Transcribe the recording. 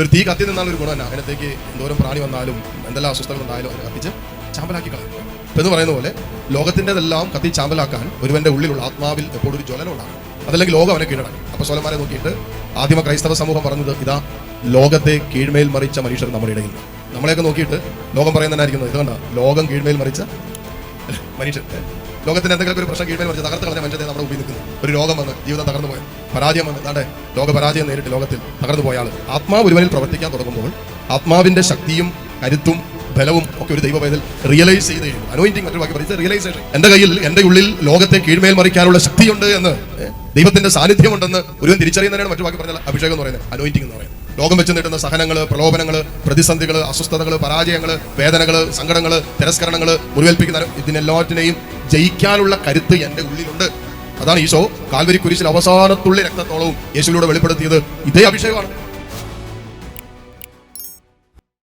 ഒരു തീ കത്തി നിന്നാൽ ഒരു ഗുണം തന്നെ അതിനകത്തേക്ക് എന്തോരം പ്രാണി വന്നാലും എന്തെല്ലാം അസ്വസ്ഥകൾ ഉണ്ടായാലും അത് കത്തിച്ച് ചാമ്പലാക്കി കളയും. എന്ന് പറയുന്ന പോലെ ലോകത്തിൻ്റെതെല്ലാം കത്തി ചാമ്പലാക്കാൻ ഒരുവന്റെ ഉള്ളിലുള്ള ആത്മാവിൽ എപ്പോഴും ഒരു ജ്വലനം ഉണ്ടാകും. അതല്ലെങ്കിൽ ലോകം അവനെ കീഴടക്കും. അപ്പോസ്തലന്മാരെ നോക്കിയിട്ട് ആദിമ ക്രൈസ്തവ സമൂഹം പറഞ്ഞത് ഇതാ ലോകത്തെ കീഴ്മേൽ മറിച്ച മനുഷ്യർ നമ്മുടെ ഇടയിൽ. നമ്മളെയൊക്കെ നോക്കിയിട്ട് ലോകം പറയുന്നതായിരിക്കുന്നത് ഇത് കണ്ട ലോകം കീഴ്മേൽ മറിച്ച മനുഷ്യർ. ലോകത്തിന് എന്തെങ്കിലും ഒരു പ്രശ്നം കീഴ്മേൽ മറിച്ച് തകർത്ത് കളഞ്ഞ മനുഷ്യരെ നമ്മുടെ മുമ്പിൽ നിൽക്കുന്നു. ഒരു രോഗം വന്ന് ജീവിതം തകർന്നു പോയ പരാജയം വന്ന് താണ്ടെ ലോകപരാജയം നേരിട്ട് ലോകത്തിൽ തകർന്നു പോയ ആൾ ആത്മാവ് ഒരുവനിൽ പ്രവർത്തിക്കാൻ തുടങ്ങുമ്പോൾ ആത്മാവിന്റെ ശക്തിയും കരുത്തും ബലവും ഒക്കെ ഒരു ദൈവവേദൽ റിയലൈസ് ചെയ്ത് കഴിയും. അനോയിന്റിങ് മറ്റൊരു വാക്ക് പറയുന്നത് റിയലൈസേഷൻ. എന്റെ കയ്യിൽ എന്റെ ഉള്ളിൽ ലോകത്തെ കീഴ്മേൽ മറിക്കാനുള്ള ശക്തിയുണ്ട് എന്ന് ദൈവത്തിന്റെ സാന്നിധ്യമുണ്ടെന്ന് ഒരുവൻ തിരിച്ചറിയുന്നതിനാണ് മറ്റു വാക്ക് പറഞ്ഞാൽ അഭിഷേകം എന്ന് പറയുന്നത്, അനോയിന്റിങ് എന്ന് പറയുന്നത്. ലോകം വെച്ച് നേടുന്ന സഹനങ്ങള്, പ്രലോഭനങ്ങള്, പ്രതിസന്ധികൾ, അസ്വസ്ഥതകൾ, പരാജയങ്ങൾ, വേദനകൾ, സങ്കടങ്ങൾ, തിരസ്കരണങ്ങൾ, മുറിവേൽപ്പിക്കുന്ന ഇതിനെല്ലാറ്റിനെയും ജയിക്കാനുള്ള കരുത്ത് എന്റെ ഉള്ളിലുണ്ട്. അതാണ് ഈശോ കാൽവരി കുരിശിൽ അവസാനത്തുള്ളി രക്തത്തോളവും യേശുവിലൂടെ വെളിപ്പെടുത്തിയത്. ഇതേ അഭിഷേകമാണ്.